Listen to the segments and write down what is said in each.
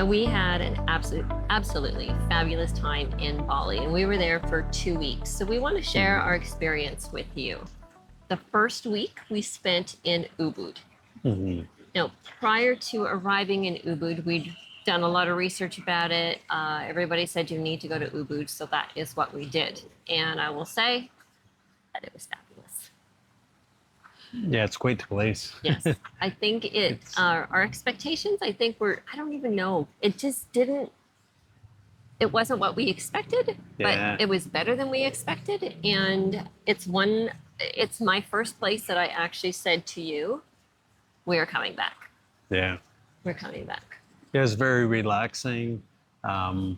Now, we had an absolutely fabulous time in Bali, and we were there for 2 weeks. So we want to share our experience with you. The first week we spent in Ubud. Now, prior to arriving in Ubud, we'd done a lot of research about it. Everybody said you need to go to Ubud, so that is what we did. And I will say that it was fabulous. Yeah, it's quite the place. Yes, I think our expectations, I think I don't even know. It just didn't, it wasn't what we expected, Yeah. but it was better than we expected. And it's my first place that I actually said to you, we're coming back. Yeah. We're coming back. Yeah, it's very relaxing. I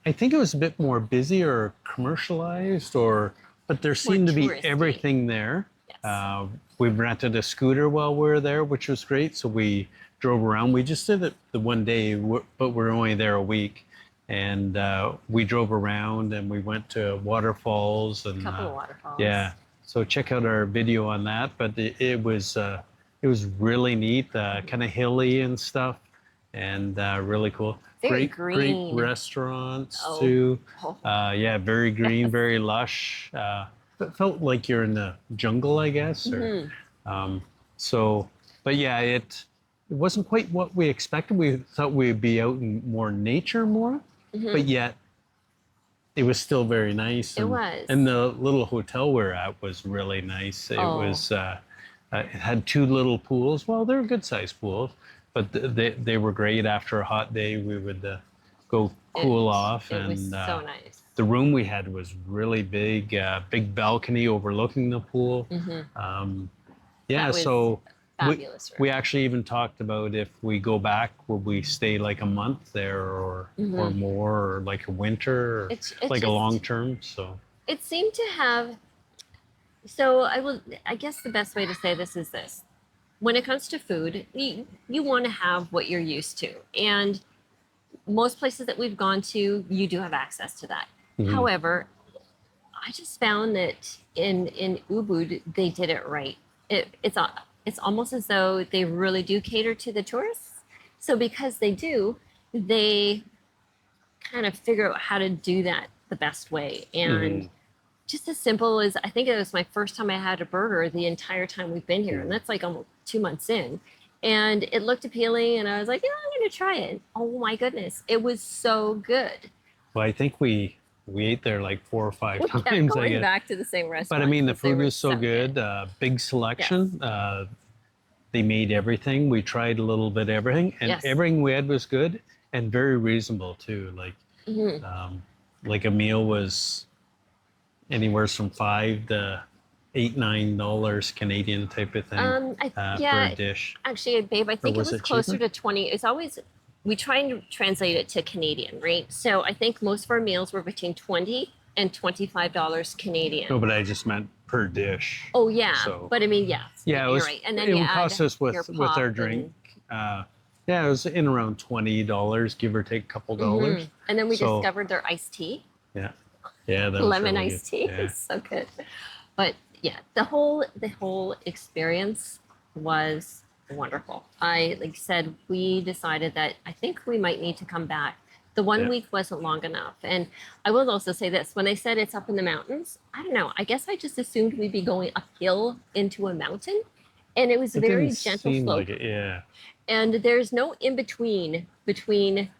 think it was a bit more busy or commercialized, but there seemed to be touristy. everything there. Yes. We rented a scooter while we were there, which was great. So we drove around. We just did it the one day, but we're only there a week. And we drove around and we went to waterfalls and A couple of waterfalls. Yeah. So check out our video on that. But it was really neat, kind of hilly and stuff, and really cool. Very Great green. restaurants Oh. too. Oh. Yeah, very green, Yes. very lush. It felt like you're in the jungle, I guess. But yeah, it wasn't quite what we expected. We thought we'd be out in more nature more, but yet it was still very nice. It was. And the little hotel we're at was really nice. It was. It had two little pools. Well, they're good sized pools, but they were great. After a hot day, we would go cool off. It was so nice. The room we had was really big, big balcony overlooking the pool. Yeah, was so fabulous room. we actually even talked about if we go back, will we stay like a month there or more, or like a winter, or like a long term? So it seemed to have. So I guess the best way to say this is this. When it comes to food, you want to have what you're used to. And most places that we've gone to, you do have access to that. However, I just found that in Ubud, they did it right. It's almost as though they really do cater to the tourists. So because they do, they kind of figure out how to do that the best way. And just as simple as, I think it was my first time I had a burger the entire time we've been here. And that's like almost 2 months in. And it looked appealing. And I was like, yeah, I'm going to try it. Oh my goodness. It was so good. Well, I think we ate there like 4 or 5 We times. kept going back to the same restaurant. But I mean, the because they food were was so good. Big selection. Yes. They made everything. We tried a little bit of everything. And everything we had was good and very reasonable too. Like a meal was anywhere from $5 to $8-9 Canadian type of thing for a dish. Actually, babe, I think it was closer cheaper? to 20. It's always, we try and translate it to Canadian, right? So I think most of our meals were between $20 and $25 Canadian. No, but I just meant per dish. Oh yeah, so, but I mean, yes, yeah, you're right. And then it you would cost us with our and drink. Yeah, it was in around $20, give or take a couple dollars. And then we discovered their iced tea. Yeah, that was lemon really iced tea. Yeah. It's so good. But yeah, the whole experience was wonderful. Like I said, we decided that I think we might need to come back. The 1 week wasn't long enough. And I will also say this, when they said it's up in the mountains, I don't know, I guess I just assumed we'd be going uphill into a mountain. And it was very gentle slope. Like it, yeah. And there's no in between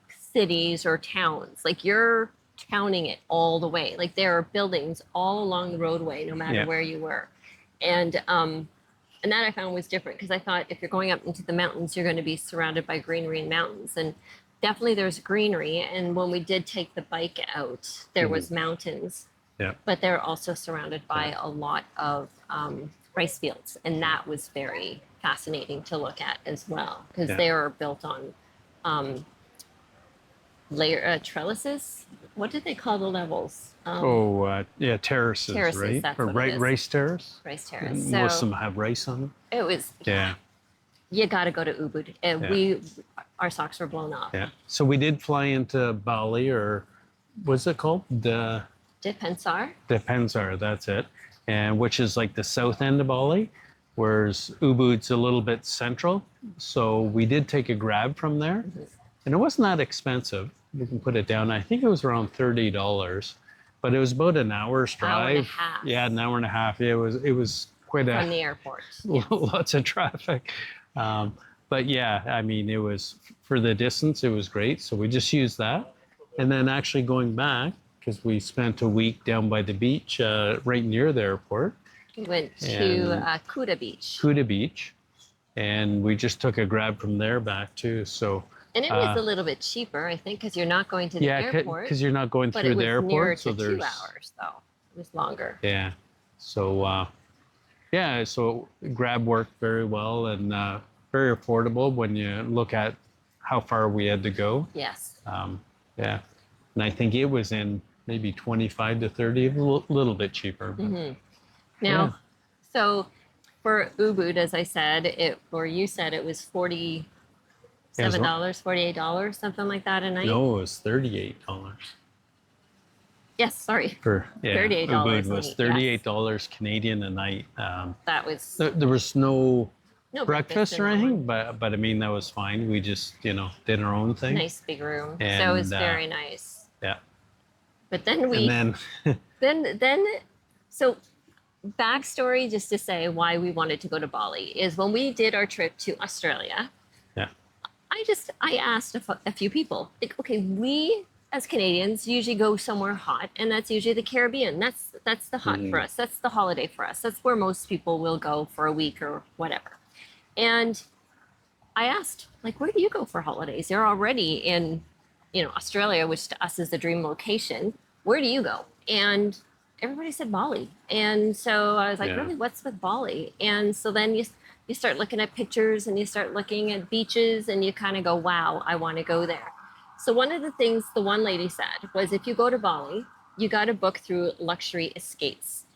cities or towns. Like you're counting it all the way. Like there are buildings all along the roadway, no matter where you were. And that I found was different because I thought if you're going up into the mountains, you're going to be surrounded by greenery and mountains. And definitely there's greenery. And when we did take the bike out, there was mountains. Yeah. But they're also surrounded by a lot of rice fields. And that was very fascinating to look at as well because they are built on trellises. What did they call the levels? Terraces, right? That's or what it is. Rice terrace. Rice terrace. So, most of them have rice on them. It was. Yeah. You got to go to Ubud. Our socks were blown off. Yeah. So we did fly into Bali, or what's it called? Depensar, that's it. And which is like the south end of Bali, whereas Ubud's a little bit central. So we did take a grab from there. and it wasn't that expensive. We can put it down. I think it was around $30, but it was about an hour's Hour and a drive. half. Yeah, an hour and a half. Yeah, it was quite From the airport. Yes. lots of traffic. But yeah, I mean, it was for the distance, it was great. So we just used that. And then actually going back, because we spent a week down by the beach, right near the airport. We went to And Kuta Beach. Kuta Beach. And we just took a grab from there back too. So, And it was a little bit cheaper, I think, because you're not going to the airport. because you're not going but through it was the airport. nearer So to there's 2 hours, though. It was longer. Yeah. So, yeah, so Grab worked very well and very affordable when you look at how far we had to go. Yes. Yeah. And I think it was in maybe 25 to 30, a little bit cheaper. But, Now, yeah. so for Ubud, as I said, or you said it was $47, $48, something like that a night. No, it was $38. Yes, sorry. For $38 Ubud a was night, $38 Canadian a night. That was There was no no breakfast in or that anything, one. but I mean that was fine. We just did our own thing. Nice big room. So it And, was very nice. Yeah. But then And then then so backstory just to say why we wanted to go to Bali is when we did our trip to Australia. yeah. I asked a few people, like, okay, we as Canadians usually go somewhere hot, and that's usually the Caribbean. That's the hot for us. That's the holiday for us. That's where most people will go for a week or whatever. And I asked, like, where do you go for holidays? You're already in, Australia, which to us is the dream location. Where do you go? And everybody said Bali. And so I was like, Yeah. really, what's with Bali? And so then you start looking at pictures and you start looking at beaches and you kind of go, wow, I want to go there. So one of the things the one lady said was if you go to Bali, you got to book through Luxury Escapes.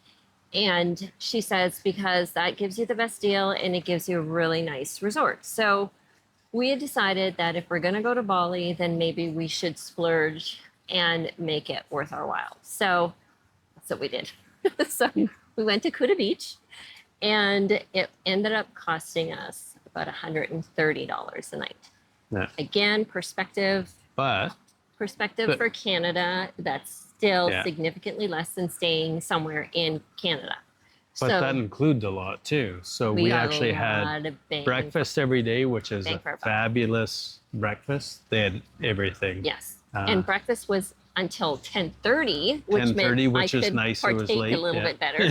And she says, because that gives you the best deal and it gives you a really nice resort. So we had decided that if we're going to go to Bali, then maybe we should splurge and make it worth our while. So that's what we did. So we went to Kuta Beach and it ended up costing us about $130 a night. Yeah. Again, perspective But for Canada, that's still Yeah. significantly less than staying somewhere in Canada. But that included a lot too. So we got actually a had lot of bang. breakfast every day, which is Bang a for our buck. fabulous breakfast. They had everything. Yes, and breakfast was until 10:30, which 10:30, meant which I is could nice. It was partake late. a little bit better.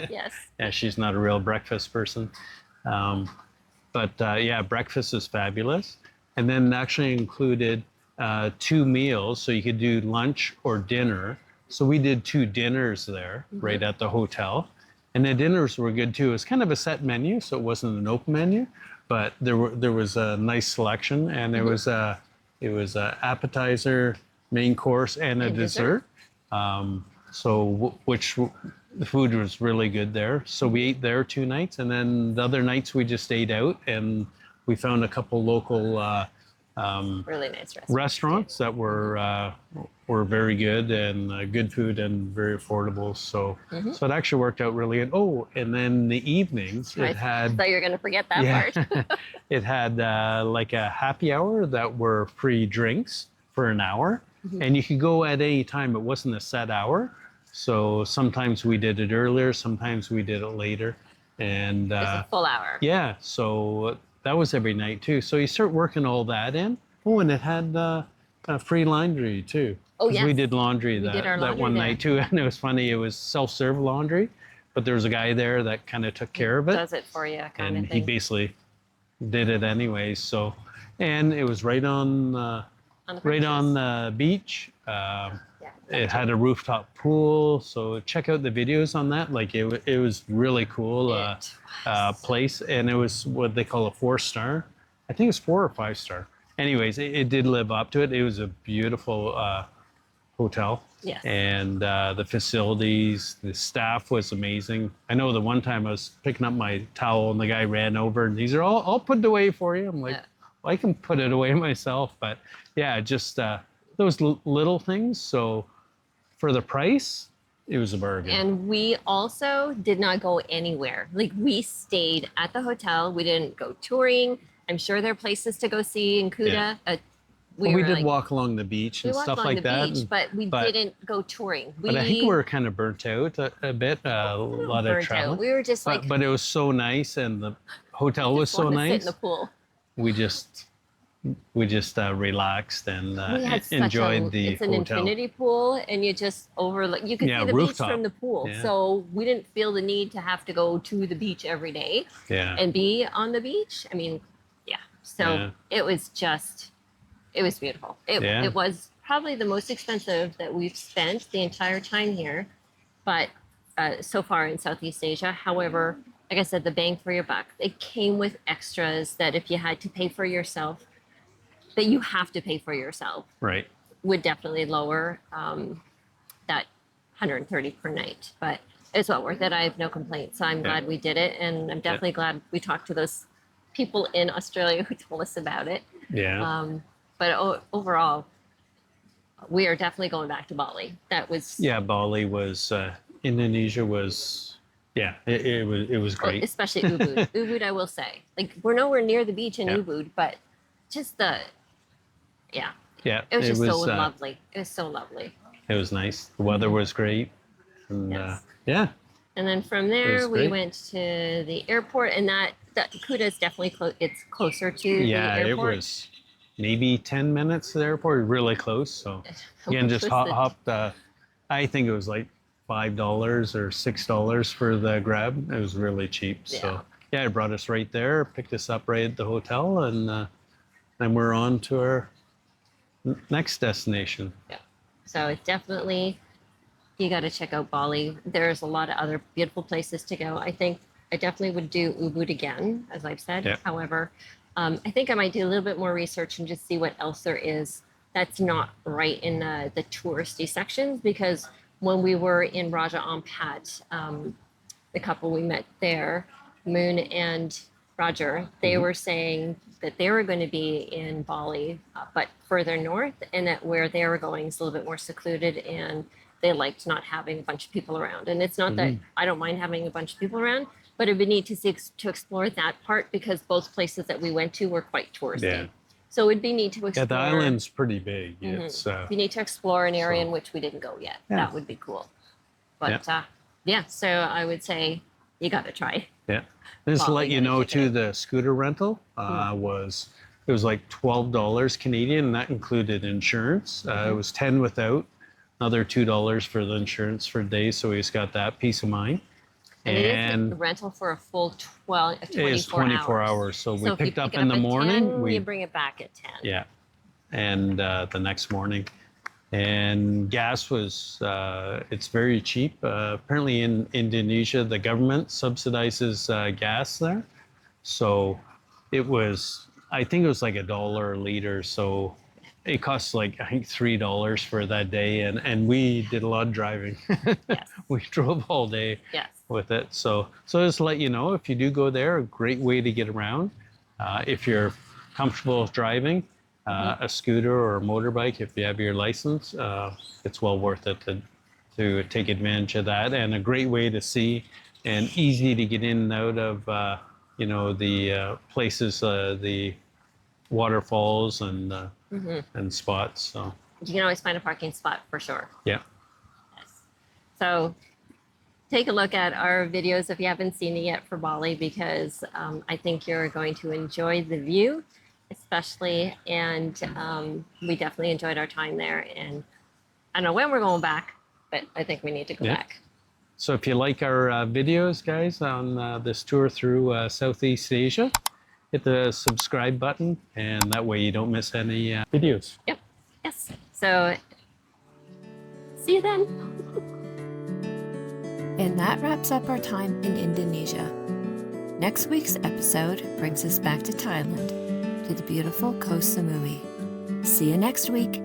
Yes. Yeah, she's not a real breakfast person. But yeah, breakfast is fabulous. And then it actually included 2 meals. So you could do lunch or dinner. So we did 2 dinners there right at the hotel. And the dinners were good too. It was kind of a set menu, so it wasn't an open menu, but there was a nice selection, and it was a appetizer, main course, and a And dessert. The food was really good there. So we ate there 2 nights, and then the other nights we just ate out, and we found a couple local Really nice restaurants that were very good and good food and very affordable. So so it actually worked out really good. Oh, and then the evenings I it had thought you were going to forget that part. it had like a happy hour that were free drinks for an hour, and you could go at any time. It wasn't a set hour. So sometimes we did it earlier, sometimes we did it later, and It's a full hour. yeah, so that was every night too. So you start working all that in. Oh, and it had free laundry too. Oh, 'Cause yes. we did laundry We did our that laundry one there. night too, and it was funny. It was self-serve laundry, but there was a guy there that kind of took care of it, Does it for you, kind and of he thing. basically did it anyways. So, and it was right on On the the beach. Yeah, It had a rooftop pool, so check out the videos on that. Like it was really cool place, and it was what they call a 4-star. I think it's 4 or 5-star. Anyways, it did live up to it. It was a beautiful hotel. Yes. And the facilities, the staff was amazing. I know the one time I was picking up my towel and the guy ran over and he said, I'll put it away for you. I'm like, well, I can put it away myself. But yeah, just those little things. So for the price, it was a bargain. And we also did not go anywhere. Like, we stayed at the hotel. We didn't go touring. I'm sure there are places to go see in Kuta. we Well, we were did like, walk along the beach we and walked stuff along the like that. beach, but we but didn't go touring. but I think we We were kind of burnt out a bit, a lot of burnt out. traveling. We were just like, But it was so nice, and the we hotel was just so want to sit in the nice. pool. We just relaxed and We had such enjoyed the it's an hotel. infinity pool, and you just overlook, you could Yeah, see the beach rooftop. from the pool. Yeah. So we didn't feel the need to have to go to the beach every day Yeah. and be on the beach. I mean, yeah. So Yeah. it was just, it was beautiful. Yeah. It was probably the most expensive that we've spent the entire time here, but so far in Southeast Asia. However, like I said, the bang for your buck, it came with extras that if you had to pay for yourself, that you have to pay for yourself, Right. would definitely lower that 130 per night. But it's well worth it. I have no complaints. So I'm glad we did it. And I'm definitely glad we talked to those people in Australia who told us about it. Yeah. But overall, we are definitely going back to Bali. That was Yeah. Bali was Indonesia was it was great. especially Ubud. Ubud, I will say, like we're nowhere near the beach in Yeah. Ubud, but just yeah, Yeah. it was just so lovely. It was so lovely. It was nice. The weather was great. And Yes. yeah. And then from It there, was we great. went to the airport, and that Kuta is definitely it's closer to Yeah, the it airport. was maybe 10 minutes to the airport, really close. So again, Which just was hopped. I think it was like $5 or $6 for the grab. It was really cheap. Yeah. So yeah, it brought us right there, picked us up right at the hotel, and then we're on to our next destination. Yeah. So it's definitely, you got to check out Bali. There's a lot of other beautiful places to go. I think I definitely would do Ubud again, as I've said. Yeah. However, I think I might do a little bit more research and just see what else there is that's not right in the touristy sections. Because when we were in Raja Ampat, the couple we met there, Moon and Roger, they were saying that they were going to be in Bali, but further north, and that where they were going is a little bit more secluded, and they liked not having a bunch of people around. And it's not that I don't mind having a bunch of people around, but it would need to see to explore that part, because both places that we went to were quite touristy. Yeah. So it would be neat to explore. Yeah, the island's pretty big. It's We need to explore an area so- in which we didn't go yet. Yeah. That would be cool. But so I would say you got to try. yeah. Just to Bali, let you gotta know check it too, out. the scooter rental was like $12 Canadian, and that included insurance. It was 10 without, another $2 for the insurance for days. So we just got that peace of mind. And it is And a rental for a full 24 it is 24 hours. hours. So we if you picked up pick it in the at morning. 10, We you bring it back at 10. yeah, and the next morning. And gas was it's very cheap. Apparently in Indonesia, the government subsidizes gas there. So it was, I think it was like $1 a liter. So it costs like, I think $3 for that day. And we did a lot of driving. Yes. We drove all day Yes. with it. So just to let you know, if you do go there, a great way to get around. If you're comfortable driving, a scooter or a motorbike, if you have your license, it's well worth it to take advantage of that. And a great way to see, and easy to get in and out of, the places, the waterfalls and spots. So You can always find a parking spot for sure. yeah, Yes. So take a look at our videos if you haven't seen it yet for Bali, because I think you're going to enjoy the view, especially. And we definitely enjoyed our time there. And I don't know when we're going back, but I think we need to go back. So if you like our videos, guys, on this tour through Southeast Asia, hit the subscribe button, and that way you don't miss any videos. Yep. Yes. So see you then. And that wraps up our time in Indonesia. Next week's episode brings us back to Thailand, to the beautiful Koh Samui. See you next week.